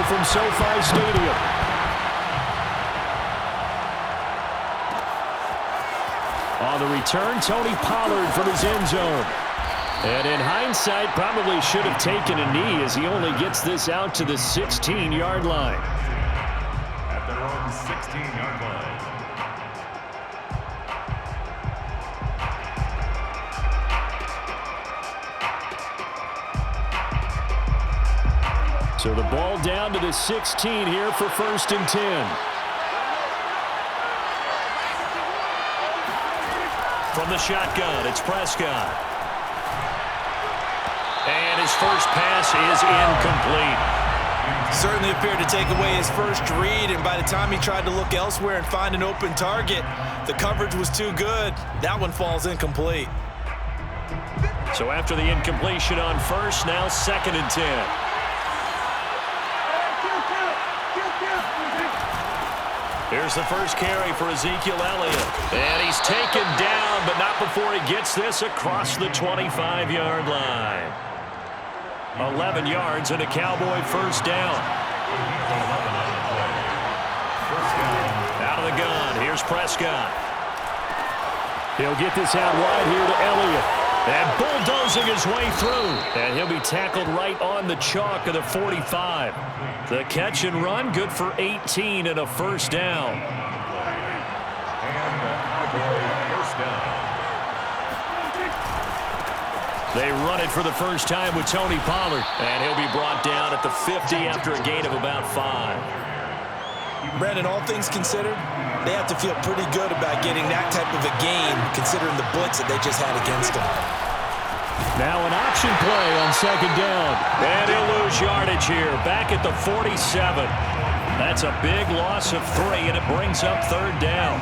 from SoFi Stadium. On the return, Tony Pollard from his end zone. And in hindsight, probably should have taken a knee as he only gets this out to the 16-yard line. At their own 16-yard line. So the ball down to the 16 here for 1st and 10. From the shotgun, it's Prescott. And his first pass is incomplete. Certainly appeared to take away his first read, and by the time he tried to look elsewhere and find an open target, the coverage was too good. That one falls incomplete. So after the incompletion on first, now 2nd and 10. Here's the first carry for Ezekiel Elliott. And he's taken down, but not before he gets this across the 25-yard line. 11 yards and a Cowboy first down. Out of the gun, here's Prescott. He'll get this out wide here to Elliott. And bulldozing his way through. And he'll be tackled right on the chalk of the 45. The catch and run, good for 18 and a first down. They run it for the first time with Tony Pollard. And he'll be brought down at the 50 after a gain of about 5. Brandon, all things considered, they have to feel pretty good about getting that type of a gain, considering the blitz that they just had against them. Now an option play on 2nd down. And he'll lose yardage here, back at the 47. That's a big loss of 3, and it brings up 3rd down.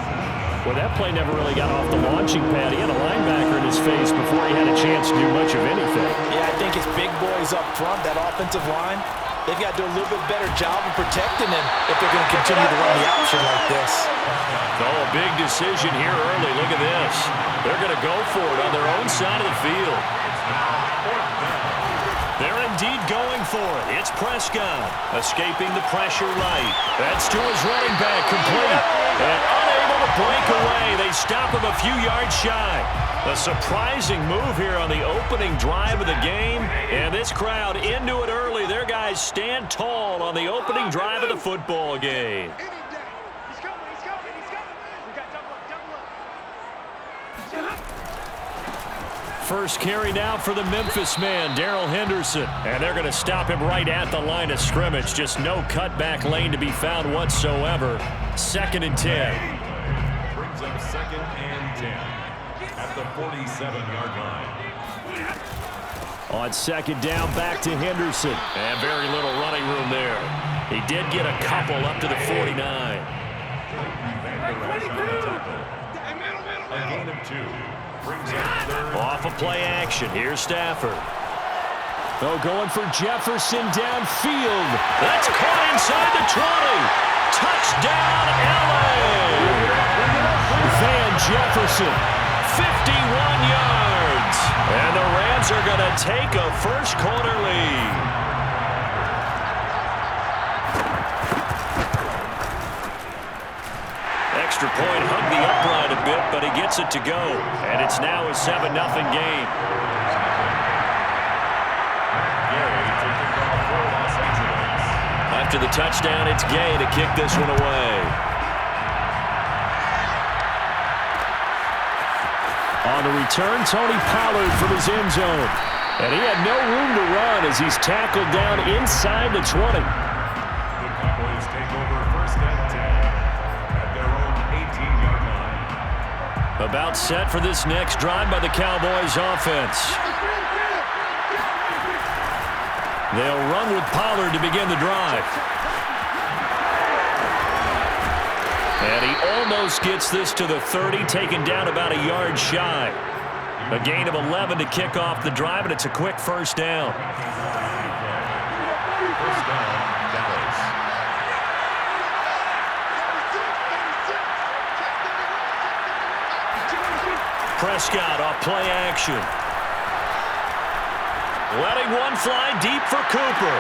Well, that play never really got off the launching pad. He had a linebacker in his face before he had a chance to do much of anything. Yeah, I think his big boys up front, that offensive line, they've got to do a little bit better job of protecting him if they're going to continue to run the option like this. Oh, a big decision here early. Look at this. They're going to go for it on their own side of the field. They're indeed going for it. It's Prescott escaping the pressure right. That's to his running back, complete. And unable to break away. They stop him a few yards shy. A surprising move here on the opening drive of the game. And this crowd into it early. Their guys stand tall on the opening drive of the football game. First carry now for the Memphis man, Darrell Henderson. And they're going to stop him right at the line of scrimmage. Just no cutback lane to be found whatsoever. 2nd and 10. Brings up 2nd and 10 at the 47-yard line. On 2nd down, back to Henderson. And very little running room there. He did get a couple up to the 49. A gain of 2. Off of play action. Here's Stafford. Oh, going for Jefferson downfield. That's caught inside the 20. Touchdown, LA! Van Jefferson, 51 yards. And the Rams are going to take a first quarter lead. Extra point hugged the upright a bit, but he gets it to go. And it's now a 7-0 game. After the touchdown, it's Gay to kick this one away. On the return, Tony Pollard from his end zone. And he had no room to run as he's tackled down inside the 20. The Cowboys take over 1st and 10 at their own 18-yard line. About set for this next drive by the Cowboys offense. They'll run with Pollard to begin the drive. And he almost gets this to the 30, taken down about a yard shy. A gain of 11 to kick off the drive, and it's a quick first down. First down, Dallas. Prescott off play action. Letting one fly deep for Cooper.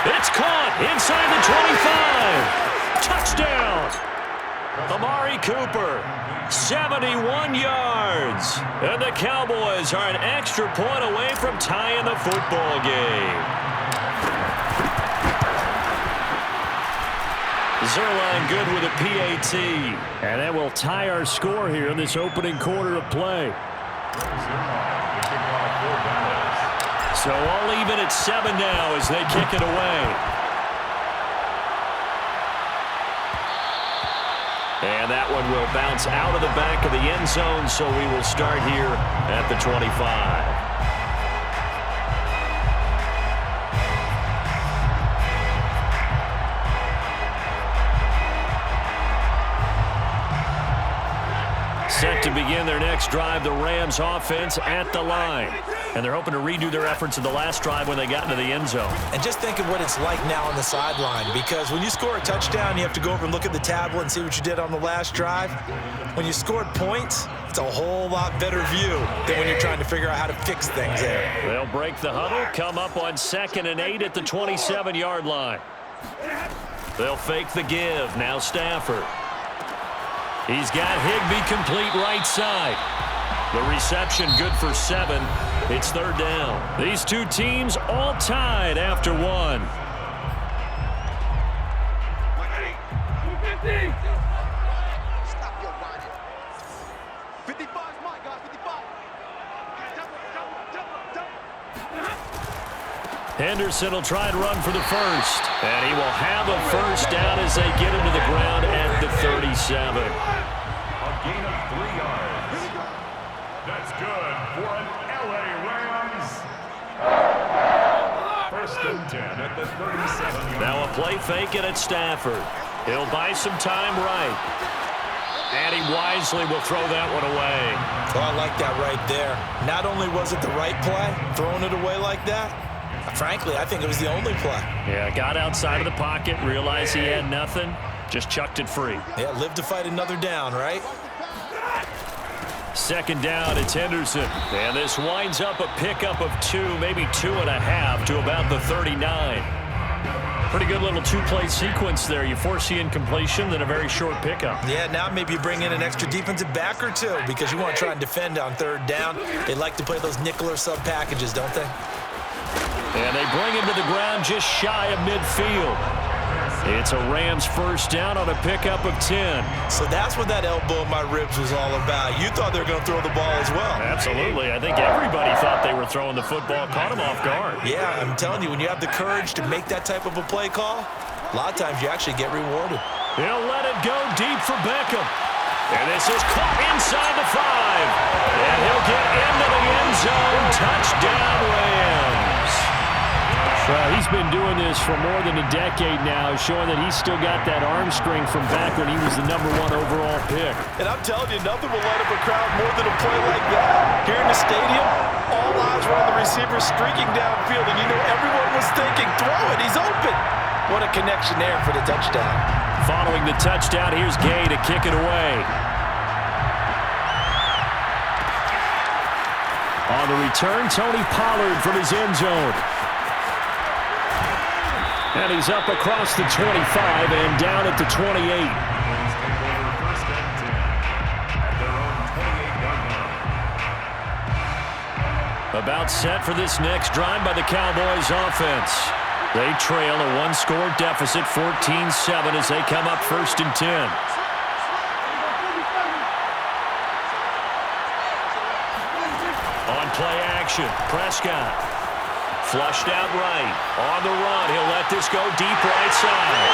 It's caught inside the 25. Touchdown. Amari Cooper, 71 yards. And the Cowboys are an extra point away from tying the football game. Zerline good with a PAT. And that will tie our score here in this opening quarter of play. So all even at 7 now as they kick it away. And that one will bounce out of the back of the end zone, so we will start here at the 25. Set to begin their next drive, the Rams offense at the line. And they're hoping to redo their efforts in the last drive when they got into the end zone. And just think of what it's like now on the sideline, because when you score a touchdown, you have to go over and look at the tablet and see what you did on the last drive. When you scored points, it's a whole lot better view than when you're trying to figure out how to fix things there. They'll break the huddle, come up on 2nd and 8 at the 27-yard line. They'll fake the give. Now Stafford. He's got Higbee complete right side. The reception good for 7. It's 3rd down. These two teams all tied after 1. Henderson will try and run for the first. And he will have a first down as they get him to the ground at the 37. A gain of 3 yards. That's good for an LA Rams. 1st and 10 at the 37. Now a play fake it at Stafford. He'll buy some time right. And he wisely will throw that one away. Oh, I like that right there. Not only was it the right play, throwing it away like that, frankly, I think it was the only play. Yeah, got outside of the pocket, realized he had nothing, just chucked it free. Yeah, live to fight another down, right? 2nd down, it's Henderson. And this winds up a pickup of 2, maybe 2.5 to about the 39. Pretty good little 2-play sequence there. You force the incompletion, then a very short pickup. Yeah, now maybe you bring in an extra defensive back or 2 because you want to try and defend on 3rd down. They like to play those nickel or sub packages, don't they? And they bring him to the ground just shy of midfield. It's a Rams first down on a pickup of 10. So that's what that elbow in my ribs was all about. You thought they were going to throw the ball as well. Absolutely. I think everybody thought they were throwing the football, caught him off guard. Yeah, I'm telling you, when you have the courage to make that type of a play call, a lot of times you actually get rewarded. He'll let it go deep for Beckham. And this is caught inside the 5. And he'll get into the end zone. Touchdown, Rams. Well, he's been doing this for more than a decade now, showing that he's still got that arm strength from back when he was the #1 overall pick. And I'm telling you, nothing will light up a crowd more than a play like that. Here in the stadium, all eyes were on the receiver streaking downfield, and you know everyone was thinking, throw it, he's open. What a connection there for the touchdown. Following the touchdown, here's Gay to kick it away. On the return, Tony Pollard from his end zone. And he's up across the 25 and down at the 28. About set for this next drive by the Cowboys offense. They trail a 1-score deficit, 14-7, as they come up 1st and 10. On play action, Prescott. Flushed out right. On the run, he'll let this go deep right side.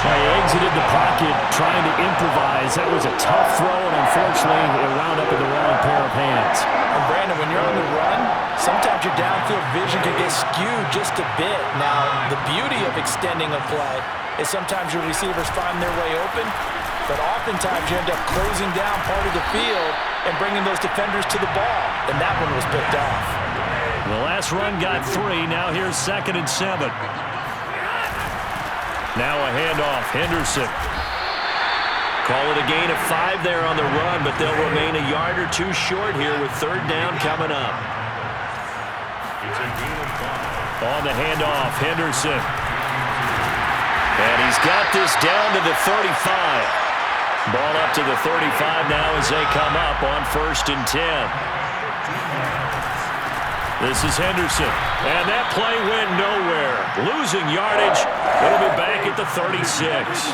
He exited the pocket trying to improvise. That was a tough throw, and unfortunately, it wound up in the wrong pair of hands. And Brandon, when you're on the run, sometimes your downfield vision can get skewed just a bit. Now, the beauty of extending a play is sometimes your receivers find their way open, but oftentimes you end up closing down part of the field and bringing those defenders to the ball, and that one was picked off. The last run got 3. Now here's 2nd and 7. Now a handoff. Henderson. Call it a gain of 5 there on the run, but they'll remain a yard or 2 short here with 3rd down coming up. It's a gain of 5. On the handoff, Henderson. And he's got this down to the 35. Ball up to the 35 now as they come up on 1st and 10. This is Henderson. And that play went nowhere. Losing yardage. It'll be back at the 36.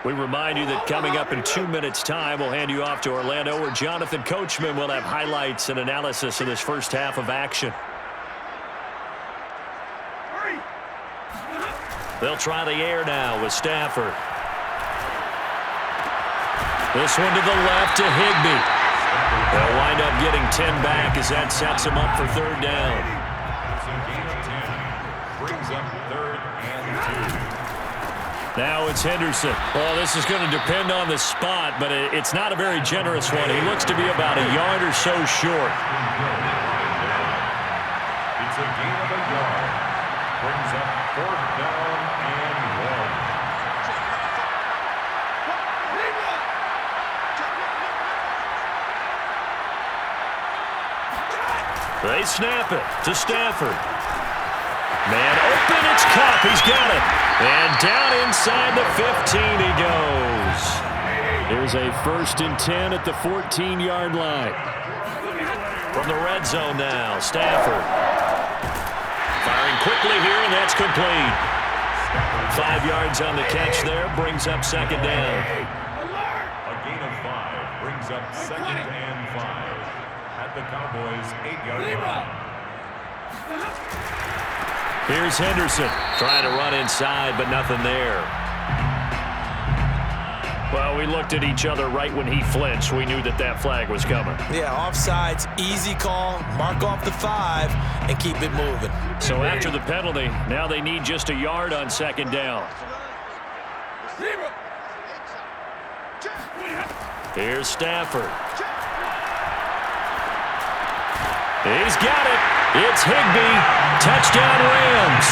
We remind you that coming up in 2 minutes' time, we'll hand you off to Orlando, where Jonathan Coachman will have highlights and analysis of this first half of action. They'll try the air now with Stafford. This one to the left to Higbee. They'll wind up getting 10 back as that sets him up for 3rd down. Brings up 3rd and 2. Now it's Henderson. Well, this is going to depend on the spot, but it's not a very generous one. He looks to be about a yard or so short. It's a gain of a yard. Brings up 4th down and 1. They snap it to Stafford. Man open, it's Cup. He's got it. And down inside the 15 he goes. Here's a 1st and 10 at the 14-yard line. From the red zone now, Stafford. Firing quickly here, and that's complete. 5 yards on the catch there, brings up 2nd down. A gain of 5 brings up 2nd and 5 at the Cowboys' 8-yard line. Here's Henderson trying to run inside, but nothing there. Well, we looked at each other right when he flinched. We knew that that flag was coming. Yeah, offsides, easy call, mark off the 5, and keep it moving. So after the penalty, now they need just a yard on 2nd down. Here's Stafford. He's got it. It's Higbee. Touchdown Rams.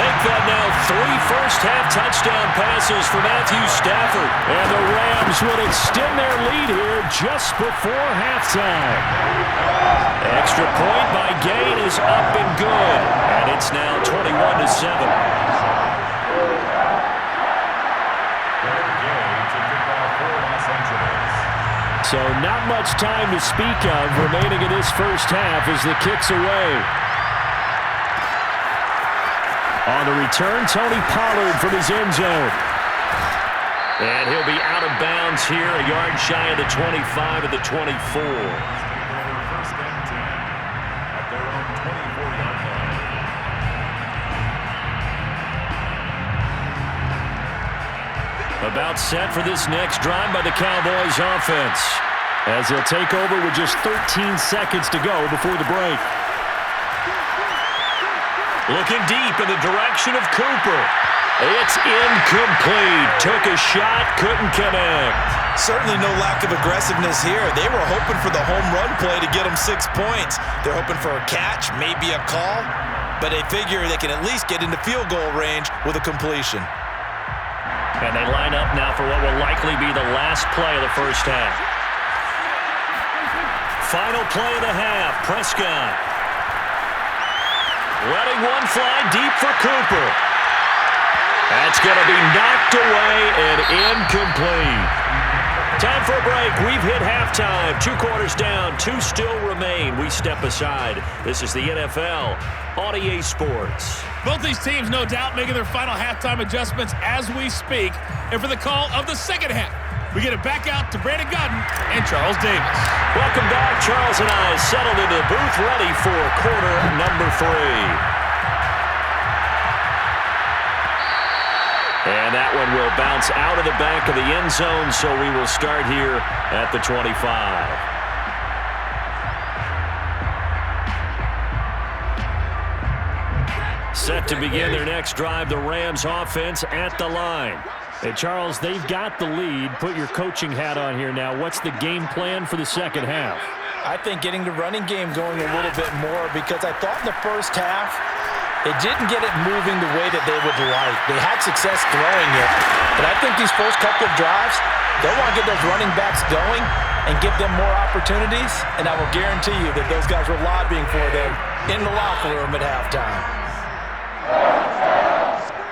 Make that now 3 first-half touchdown passes for Matthew Stafford. And the Rams would extend their lead here just before halftime. Extra point by Gain is up and good. And it's now 21-7. So not much time to speak of remaining in this first half as the kick's away. On the return, Tony Pollard from his end zone. And he'll be out of bounds here, a yard shy of the 25 at the 24. First and 10 at their own 24-yard line. About set for this next drive by the Cowboys offense, as they'll take over with just 13 seconds to go before the break. Looking deep in the direction of Cooper. It's incomplete. Took a shot, couldn't connect. Certainly no lack of aggressiveness here. They were hoping for the home run play to get them 6 points. They're hoping for a catch, maybe a call, but they figure they can at least get into field goal range with a completion. And they line up now for what will likely be the last play of the first half. Final play of the half, Prescott. Letting one fly deep for Cooper. That's going to be knocked away and incomplete. Time for a break. We've hit halftime. 2 quarters down, 2 still remain. We step aside. This is the NFL on EA Sports. Both these teams, no doubt, making their final halftime adjustments as we speak. And for the call of the second half, we get it back out to Brandon Godden and Charles Davis. Welcome back. Charles and I settled into the booth, ready for quarter number 3. And that one will bounce out of the back of the end zone, so we will start here at the 25. Set to begin their next drive, the Rams offense at the line. Hey, Charles, they've got the lead. Put your coaching hat on here now. What's the game plan for the second half? I think getting the running game going a little bit more, because I thought in the first half it didn't get it moving the way that they would like. They had success throwing it, but I think these first couple of drives, they'll want to get those running backs going and give them more opportunities, and I will guarantee you that those guys were lobbying for them in the locker room at halftime.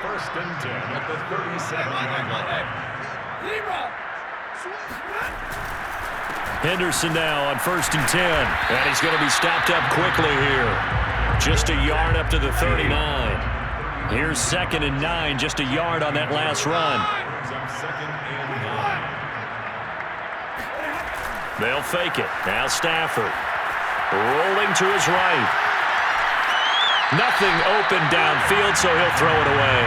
First and 10 at the 37-yard line. Henderson now on first and 10, and he's going to be stopped up quickly here. Just a yard up to the 39. Here's second and 9, just a yard on that last run. Second and 9. They'll fake it. Now Stafford rolling to his right. Nothing open downfield, so he'll throw it away.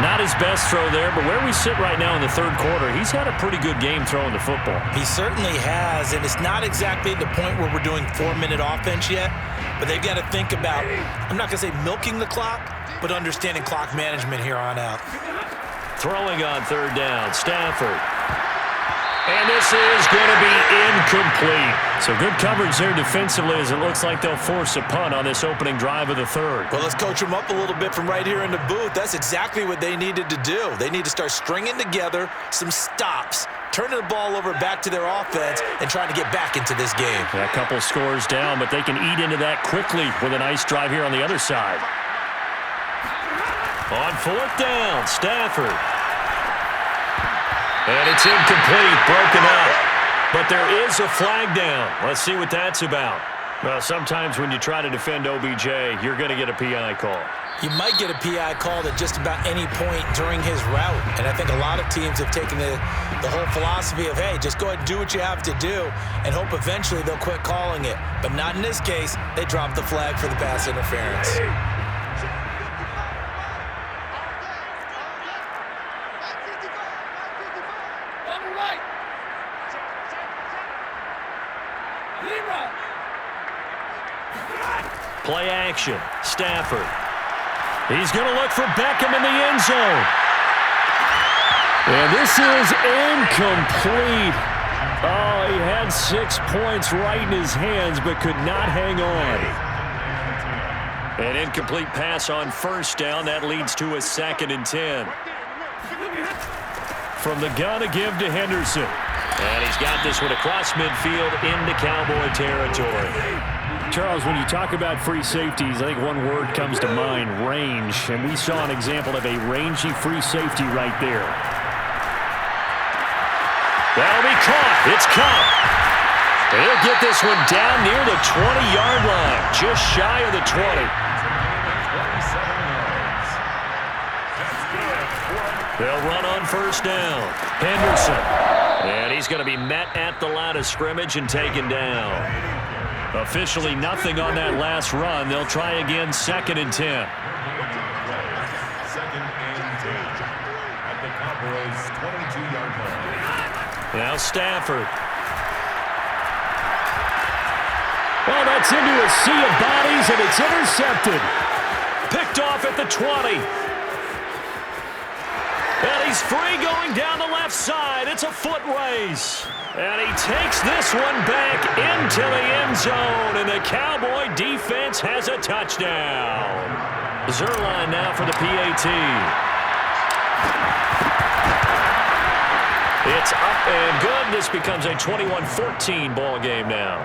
Not his best throw there, but where we sit right now in the third quarter, he's had a pretty good game throwing the football. He certainly has, and it's not exactly the point where we're doing 4-minute offense yet, but they've got to think about, I'm not going to say milking the clock, but understanding clock management here on out. Throwing on third down, Stafford. And this is going to be incomplete. So good coverage there defensively, as it looks like they'll force a punt on this opening drive of the third. Well, let's coach them up a little bit from right here in the booth. That's exactly what they needed to do. They need to start stringing together some stops, turning the ball over back to their offense, and trying to get back into this game. A couple scores down, but they can eat into that quickly with a nice drive here on the other side. On fourth down, Stafford. And it's incomplete, broken up. But there is a flag down. Let's see what that's about. Well, sometimes when you try to defend OBJ, you're going to get a PI call. You might get a PI called at just about any point during his route. And I think a lot of teams have taken the whole philosophy of, hey, just go ahead and do what you have to do and hope eventually they'll quit calling it. But not in this case. They dropped the flag for the pass interference. Play action. Stafford. He's going to look for Beckham in the end zone. And this is incomplete. Oh, he had 6 points right in his hands, but could not hang on. An incomplete pass on first down. That leads to a 2nd and 10. From the gun to give to Henderson. And he's got this one across midfield into Cowboy territory. Charles, when you talk about free safeties, I think one word comes to mind, range. And we saw an example of a rangy free safety right there. That'll be caught. It's caught. He'll get this one down near the 20-yard line, just shy of the 20. They'll run on first down. Henderson. And he's going to be met at the line of scrimmage and taken down. Officially nothing on that last run. They'll try again, 2nd and 10. Second and 10 at the Cowboys' 22-yard line. Now Stafford. Well, that's into a sea of bodies, and it's intercepted. Picked off at the 20. And he's free going down the left side. It's a foot race. And he takes this one back into the end zone, and the Cowboy defense has a touchdown. Zerline now for the PAT. It's up and good. This becomes a 21-14 ball game now.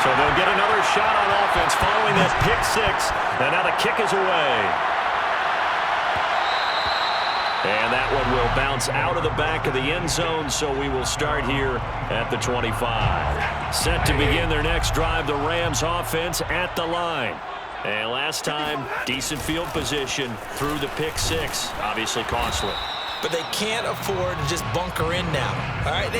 So they'll get another shot on offense following that pick six, and now the kick is away. And that one will bounce out of the back of the end zone, so we will start here at the 25. Set to begin their next drive, the Rams offense at the line. And last time, decent field position through the pick six, obviously costly. But they can't afford to just bunker in now. All right,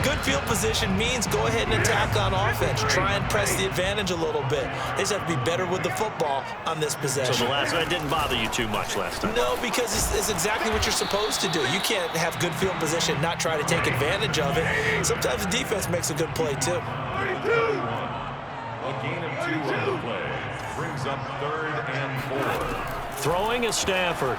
good field position means go ahead and attack on offense. Try and press the advantage a little bit. They just have to be better with the football on this possession. So the last one didn't bother you too much last time? No, because it's exactly what you're supposed to do. You can't have good field position and not try to take advantage of it. Sometimes the defense makes a good play, too. A gain of 2 on the play brings up 3rd and 4. Throwing is Stafford.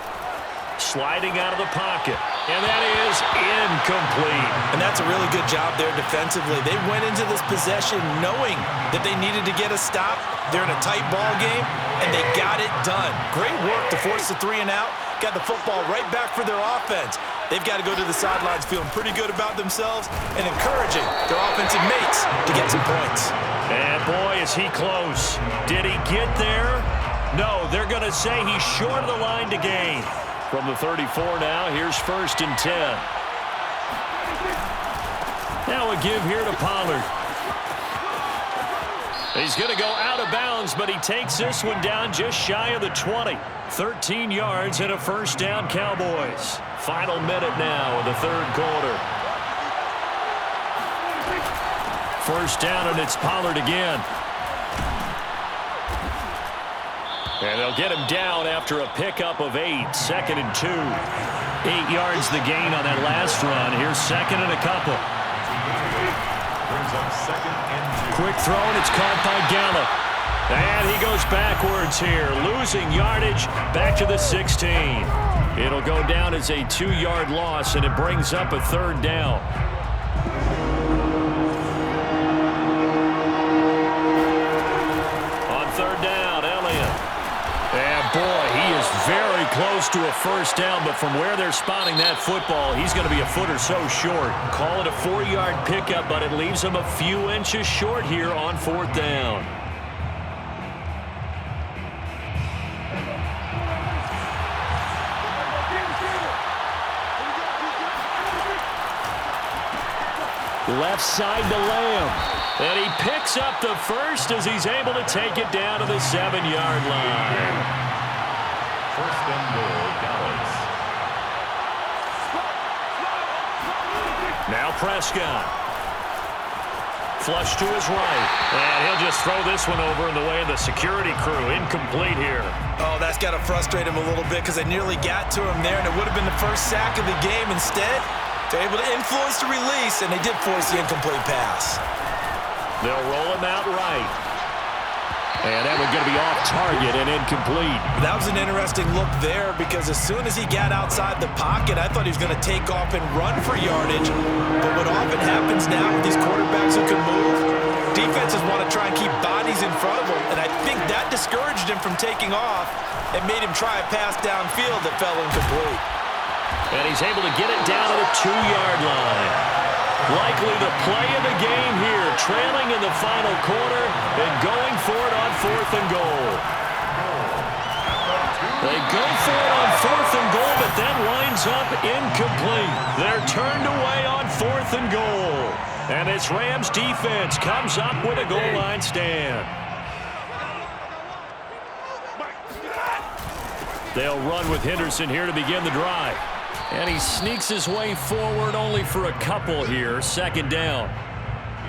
Sliding out of the pocket. And that is incomplete. And that's a really good job there defensively. They went into this possession knowing that they needed to get a stop. They're in a tight ball game, and they got it done. Great work to force the 3 and out. Got the football right back for their offense. They've got to go to the sidelines feeling pretty good about themselves and encouraging their offensive mates to get some points. And boy, is he close. Did he get there? No, they're going to say he's short of the line to gain. From the 34 now, here's 1st and 10. Now a give here to Pollard. He's going to go out of bounds, but he takes this one down just shy of the 20. 13 yards and a 1st down, Cowboys. Final minute now in the 3rd quarter. 1st down, and it's Pollard again. And they'll get him down after a pickup of 8. 2nd and 2. 8 yards the gain on that last run. Here's 2nd and a couple. Brings up 2nd and 2. Quick throw, and it's caught by Gallup. And he goes backwards here, losing yardage back to the 16. It'll go down as a 2-yard loss, and it brings up a 3rd down. On 3rd down, Elliott. And boy, he is very close to a 1st down, but from where they're spotting that football, he's going to be a foot or so short. Call it a 4-yard pickup, but it leaves him a few inches short here on 4th down. Left side to Lamb. And he picks up the 1st as he's able to take it down to the 7-yard line. 1st and goal, Dallas. Now Prescott. Flush to his right. And he'll just throw this one over in the way of the security crew. Incomplete here. Oh, that's got to frustrate him a little bit because they nearly got to him there, and it would have been the 1st sack of the game. Instead, they're able to influence the release, and they did force the incomplete pass. They'll roll him out right. And that one's going to be off target and incomplete. That was an interesting look there because as soon as he got outside the pocket, I thought he was going to take off and run for yardage. But what often happens now with these quarterbacks who can move, defenses want to try and keep bodies in front of them, and I think that discouraged him from taking off and made him try a pass downfield that fell incomplete. And he's able to get it down to the 2-yard line. Likely the play of the game here, trailing in the final quarter and going for it on 4th and goal. They go for it on 4th and goal, but that winds up incomplete. They're turned away on 4th and goal. And this Rams defense comes up with a goal line stand. They'll run with Henderson here to begin the drive. And he sneaks his way forward only for a couple here. 2nd down.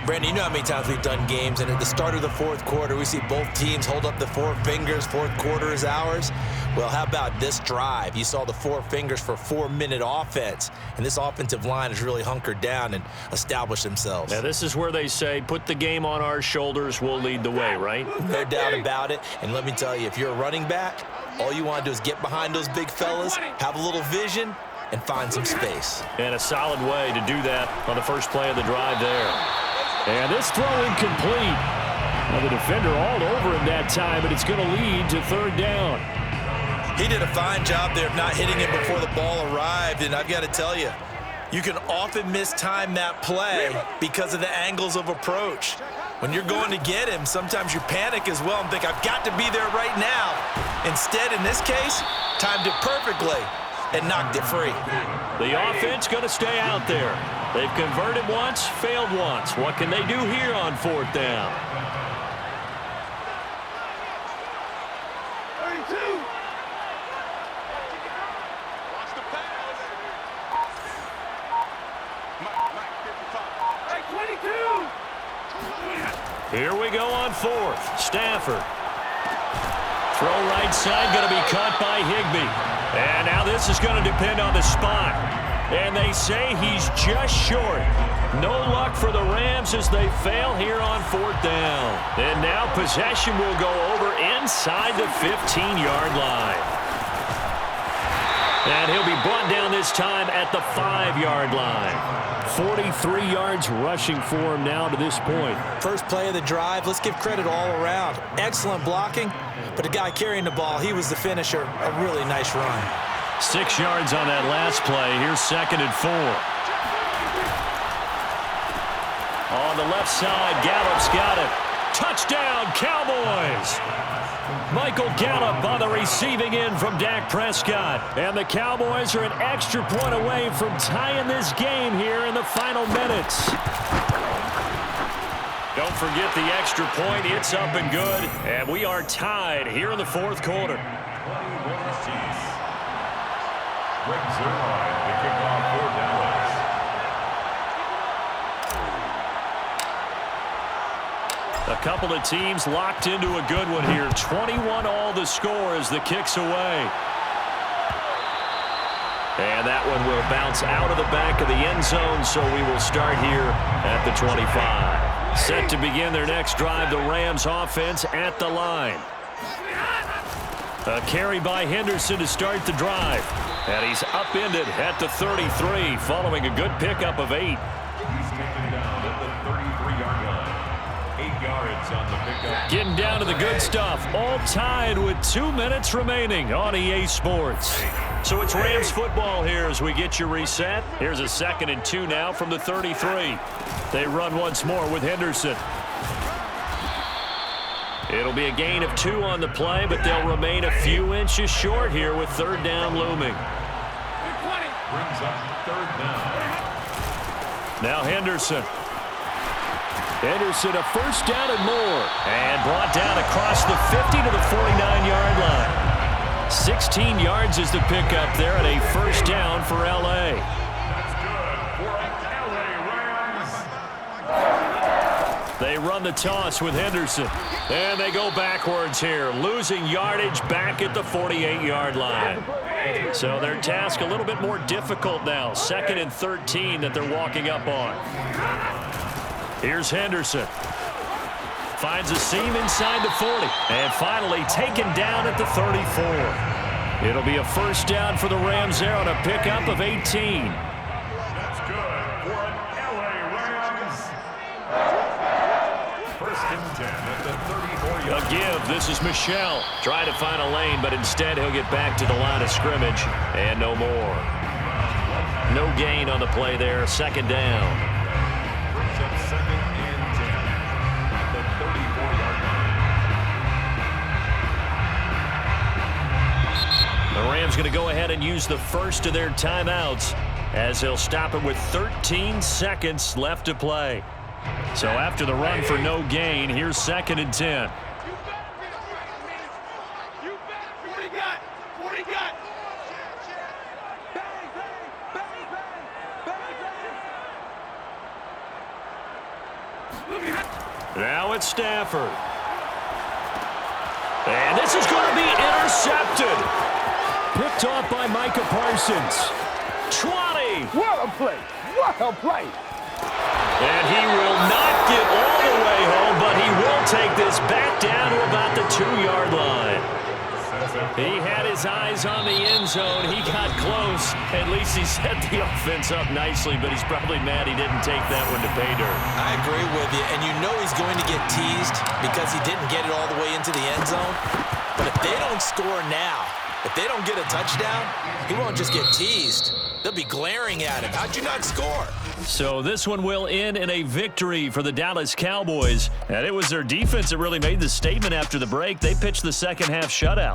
Brandon, you know how many times we've done games, and at the start of the 4th quarter, we see both teams hold up the 4 fingers, 4th quarter is ours. Well, how about this drive? You saw the 4 fingers for 4-minute offense, and this offensive line has really hunkered down and established themselves. Now, this is where they say, put the game on our shoulders, we'll lead the way, right? No doubt about it, and let me tell you, if you're a running back, all you want to do is get behind those big fellas, have a little vision, and find some space. And a solid way to do that on the first play of the drive there. And this throw incomplete. Now the defender all over him that time, but it's going to lead to 3rd down. He did a fine job there of not hitting it before the ball arrived, and I've got to tell you, you can often mistime that play because of the angles of approach. When you're going to get him, sometimes you panic as well and think, I've got to be there right now. Instead, in this case, timed it perfectly and knocked it free. The offense going to stay out there. They've converted once, failed once. What can they do here on 4th down? Here we go on 4th. Stafford. Throw right side, going to be caught by Higbee. And now this is going to depend on the spot. And they say he's just short. No luck for the Rams as they fail here on 4th down. And now possession will go over inside the 15-yard line. And he'll be brought down this time at the 5-yard line. 43 yards rushing for him now to this point. First play of the drive, let's give credit all around. Excellent blocking, but the guy carrying the ball, he was the finisher. A really nice run. 6 yards on that last play. Here's 2nd and 4. On the left side, Gallup's got it. Touchdown, Cowboys! Michael Gallup on the receiving end from Dak Prescott. And the Cowboys are an extra point away from tying this game here in the final minutes. Don't forget the extra point. It's up and good. And we are tied here in the 4th quarter. Greg Zuerlein, the kickoff for Dallas. A couple of teams locked into a good one here. 21 all the score as the kick's away. And that one will bounce out of the back of the end zone, so we will start here at the 25. Set to begin their next drive, the Rams offense at the line. A carry by Henderson to start the drive. And he's upended at the 33 following a good pickup of 8. He's taken down at the 33-yard line. 8 yards on the pickup. Getting down to the good stuff. All tied with 2 minutes remaining on EA Sports. So it's Rams football here as we get you reset. Here's a 2nd and 2 now from the 33. They run once more with Henderson. It'll be a gain of 2 on the play, but they'll remain a few inches short here with 3rd down looming. Brings up 3rd down. Now Henderson. Henderson, a 1st down and more. And brought down across the 50 to the 49-yard line. 16 yards is the pickup there and a 1st down for L.A. That's good for LA Rams. They run the toss with Henderson. And they go backwards here, losing yardage back at the 48-yard line. So their task a little bit more difficult now. 2nd and 13 that they're walking up on. Here's Henderson. Finds a seam inside the 40. And finally taken down at the 34. It'll be a 1st down for the Rams there on a pickup of 18. That's good for LA Rams. 1st and 10 at the 34-yard line. A give. This is Michel. Trying to find a lane, but instead he'll get back to the line of scrimmage. And no more. No gain on the play there. 2nd down. Brings up 2nd and 10 at the 34-yard line. The Rams going to go ahead and use the first of their timeouts as they'll stop it with 13 seconds left to play. So after the run for no gain, here's 2nd and 10. Now it's Stafford. And this is going to be intercepted. Picked off by Micah Parsons. 20. What a play! What a play! And he will not get all the way home, but he will take this back down to about the 2-yard line. He had his eyes on the end zone. He got close. At least he set the offense up nicely, but he's probably mad he didn't take that one to pay dirt. I agree with you, and you know he's going to get teased because he didn't get it all the way into the end zone. But if they don't score now, if they don't get a touchdown, he won't just get teased. They'll be glaring at him. How'd you not score? So this one will end in a victory for the Dallas Cowboys. And it was their defense that really made the statement after the break. They pitched the second half shutout.